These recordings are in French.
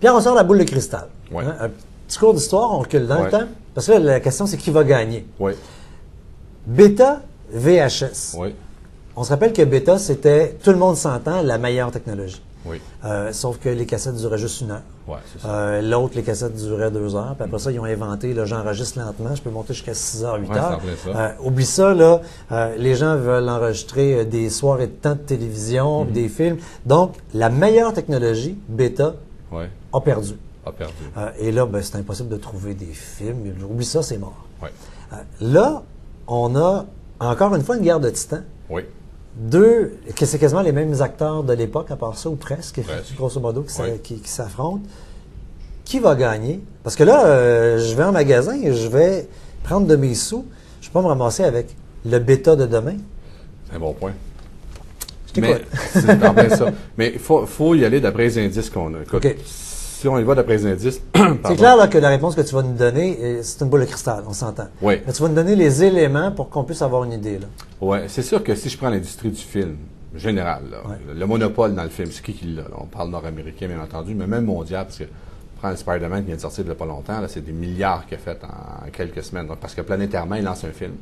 Pierre, on sort la boule de cristal. Ouais. Un petit cours d'histoire, on recule dans le Ouais. temps. Parce que là, la question, c'est qui va gagner. Oui. Bêta, VHS. Oui. On se rappelle que Bêta, c'était, tout le monde s'entend, la meilleure technologie. Oui. Sauf que les cassettes duraient juste 1 heure. Ouais, c'est ça. L'autre, les cassettes duraient 2 heures. Puis après ça, ils ont inventé, là, j'enregistre lentement, je peux monter jusqu'à 6 heures, 8 Ouais, heures. c'est en plein ça. Oublie ça, là. Les gens veulent enregistrer des soirées de temps de télévision, des films. Donc, la meilleure technologie, Bêta, Ouais. a perdu. A perdu. Et là, ben, c'est impossible de trouver des films. Oublie ça, c'est mort. Oui. Là, on a encore une fois une guerre de titans. Oui. Que c'est quasiment les mêmes acteurs de l'époque, à part ça, ou presque, Presque. grosso modo, Oui. qui s'affrontent. Qui va gagner? Parce que là, je vais en magasin et je vais prendre de mes sous. Je ne vais pas me ramasser avec le bêta de demain. C'est un bon point. Je t'écoute. C'est en plein ça. Mais il faut y aller d'après les indices qu'on a. Écoute, OK. si on y va d'après les indices. C'est clair là, que la réponse que tu vas nous donner, c'est une boule de cristal, on s'entend. Oui. Mais tu vas nous donner les éléments pour qu'on puisse avoir une idée. Là. Oui, c'est sûr que si je prends l'industrie du film, général, là, le monopole dans le film, c'est qui l'a? Là? On parle nord-américain, bien entendu, mais même mondial, parce que prends le Spider-Man qui vient de sortir il n'y a pas longtemps, là, c'est des milliards qu'il a fait en quelques semaines. Donc, parce que planétairement, il lance un film.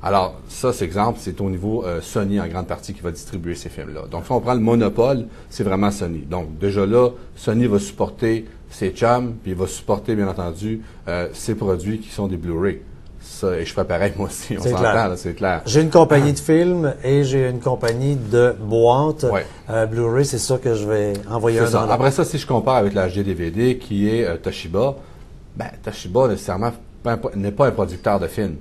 Alors, ça, c'est exemple, c'est au niveau Sony en grande partie qui va distribuer ces films-là. Donc, si on prend le monopole, c'est vraiment Sony. Donc, déjà là, Sony va supporter ses chums, puis il va supporter, bien entendu, ses produits qui sont des Blu-ray. Ça, et je fais pareil, moi aussi, on C'est s'entend, clair. là, c'est clair. J'ai une compagnie de films et j'ai une compagnie de boîtes. Ouais. Blu-ray, c'est ça que je vais envoyer C'est un ça. dans l'autre. Après ça, si je compare avec la HD-DVD qui est Toshiba, ben, Toshiba, nécessairement, n'est pas un producteur de films.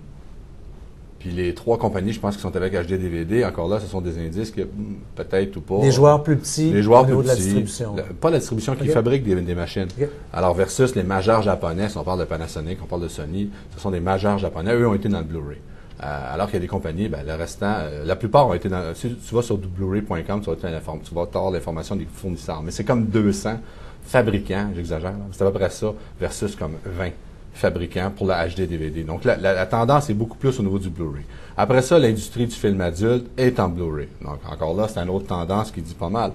Puis les trois compagnies, je pense, qui sont avec HD-DVD, encore là, ce sont des indices que peut-être ou pas. Des joueurs plus petits Les joueurs au niveau plus de la petits. distribution. Pas la distribution, qui OK. fabriquent des machines. OK. Alors, versus les majeurs japonais, si on parle de Panasonic, on parle de Sony, ce sont des majeurs japonais. Eux ont été dans le Blu-ray. Alors qu'il y a des compagnies, ben, le restant, la plupart ont été dans. Si tu vas sur blu-ray.com, tu vas avoir l'information des fournisseurs. Mais c'est comme 200 fabricants, j'exagère, là, c'est à peu près ça, versus comme 20 fabricants pour la HD-DVD. Donc, la tendance est beaucoup plus au niveau du Blu-ray. Après ça, l'industrie du film adulte est en Blu-ray. Donc, encore là, c'est une autre tendance qui dit pas mal.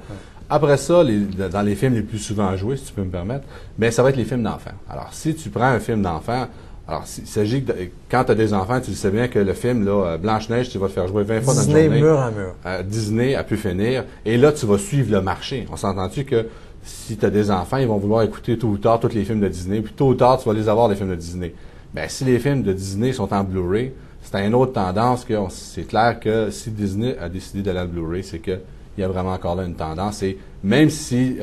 Après ça, dans les films les plus souvent joués, si tu peux me permettre, bien, ça va être les films d'enfants. Alors, si tu prends un film d'enfant, alors, il s'agit que quand tu as des enfants, tu sais bien que le film, là, Blanche-Neige, tu vas te faire jouer 20 fois dans Disney, une journée. mur à mur. Disney a pu finir. Et là, tu vas suivre le marché. On s'entend-tu que si tu as des enfants, ils vont vouloir écouter tôt ou tard tous les films de Disney, puis tôt ou tard, tu vas les avoir, les films de Disney. Bien, si les films de Disney sont en Blu-ray, c'est une autre tendance que c'est clair que si Disney a décidé d'aller en Blu-ray, c'est qu'il y a vraiment encore là une tendance. Et même si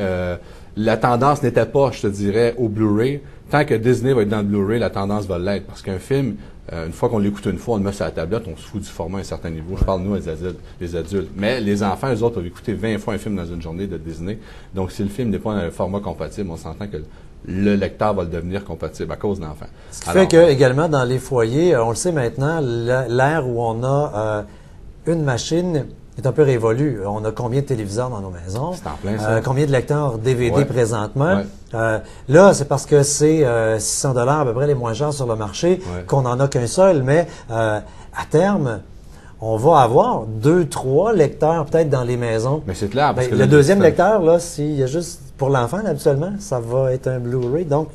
la tendance n'était pas, je te dirais, au Blu-ray, tant que Disney va être dans le Blu-ray, la tendance va l'être. Parce qu'un film, une fois qu'on l'écoute une fois, on le met sur la tablette, on se fout du format à un certain niveau. Je parle, nous, les adultes. Mais les enfants, eux autres, peuvent écouter 20 fois un film dans une journée de Disney. Donc, si le film n'est pas un format compatible, on s'entend que le lecteur va le devenir compatible à cause d'enfants. Ce qui fait que, également, dans les foyers, on le sait maintenant, l'ère où on a une machine est un peu révolue. On a combien de téléviseurs dans nos maisons? C'est en plein ça. Combien de lecteurs DVD Ouais. présentement? Ouais. Là, c'est parce que c'est 600 $ à peu près les moins chers sur le marché Ouais. qu'on n'en a qu'un seul. Mais à terme, on va avoir 2, 3 lecteurs peut-être dans les maisons. Mais c'est clair. Parce Ben, que le deuxième c'est- lecteur, là, s'il y a juste pour l'enfant, habituellement, ça va être un Blu-ray. Donc,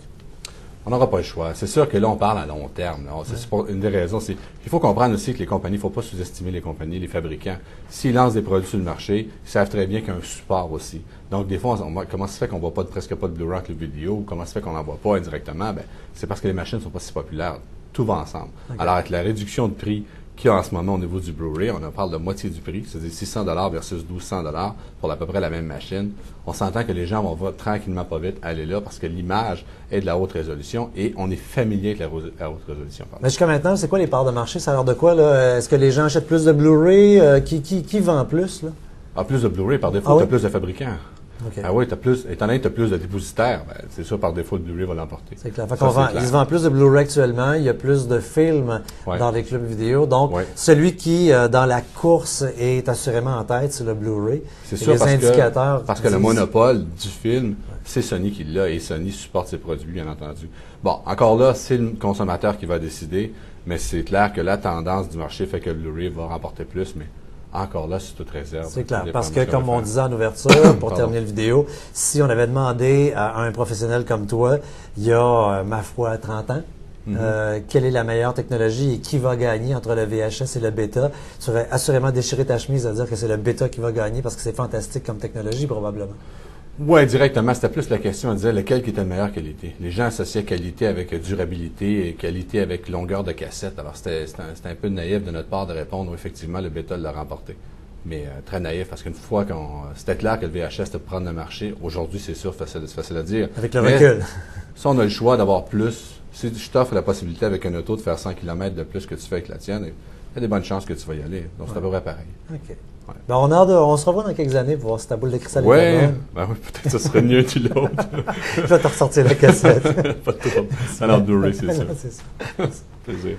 On n'aura pas le choix. C'est sûr que là, on parle à long terme. Là. C'est pas une des raisons. Il faut comprendre aussi que les compagnies, il ne faut pas sous-estimer les compagnies, les fabricants. S'ils lancent des produits sur le marché, ils savent très bien qu'il y a un support aussi. Donc, des fois, comment ça se fait qu'on ne voit presque pas de Blu-ray avec le vidéo, ou comment ça se fait qu'on n'en voit pas indirectement? Ben, c'est parce que les machines ne sont pas si populaires. Tout va ensemble. Okay. Alors, avec la réduction de prix qu'il y a en ce moment au niveau du Blu-ray, on en parle de moitié du prix, c'est-à-dire 600 $ versus 1200 $ pour à peu près la même machine. On s'entend que les gens vont tranquillement, pas vite, aller là parce que l'image est de la haute résolution et on est familier avec la haute résolution. Pardon. Mais jusqu'à maintenant, c'est quoi les parts de marché? Ça a l'air de quoi, là? Est-ce que les gens achètent plus de Blu-ray? Qui vend plus, là? Ah, plus de Blu-ray, par défaut, Ah tu as oui? plus de fabricants. OK. Ah oui, étant donné que tu as plus de dépositaires, ben, c'est sûr, par défaut, le Blu-ray va l'emporter. C'est clair. Fait Ça, qu'on c'est vend, clair. il se vend plus de Blu-ray actuellement. Il y a plus de films Ouais. dans les clubs vidéo. Donc, Ouais. celui qui, dans la course, est assurément en tête, c'est le Blu-ray. C'est Et sûr les indicateurs parce que le disent- monopole du film, c'est Sony qui l'a et Sony supporte ses produits, bien entendu. Bon, encore là, c'est le consommateur qui va décider, mais c'est clair que la tendance du marché fait que le Blu-ray va remporter plus, mais Encore là, c'est toute réserve. C'est clair, Ça parce dépend que de ce qu'on comme veut on faire. disait en ouverture, pour terminer la vidéo, si on avait demandé à un professionnel comme toi, il y a, ma foi, 30 ans, quelle est la meilleure technologie et qui va gagner entre le VHS et le bêta, tu aurais assurément déchiré ta chemise à dire que c'est le bêta qui va gagner parce que c'est fantastique comme technologie, probablement. Oui, directement. C'était plus la question. On disait lequel qui était de meilleure qualité. Les gens associaient qualité avec durabilité et qualité avec longueur de cassette. Alors, c'était un peu naïf de notre part de répondre où effectivement le bêta l'a remporté. Mais très naïf parce qu'une fois c'était clair que le VHS était pour prendre le marché, aujourd'hui, c'est sûr, c'est facile à dire. Avec le recul. Si on a le choix d'avoir plus, si je t'offre la possibilité avec un auto de faire 100 km de plus que tu fais avec la tienne, il y a des bonnes chances que tu vas y aller. Donc, c'est à peu près pareil. OK. Ouais. Ben, on se revoit dans quelques années pour voir si ta boule de cristal est bonne. Oui, peut-être que ce serait mieux que l'autre. Je vais te ressortir la cassette. Pas de trouble. Alors, Blu-ray, c'est ça. C'est ça. Plaisir.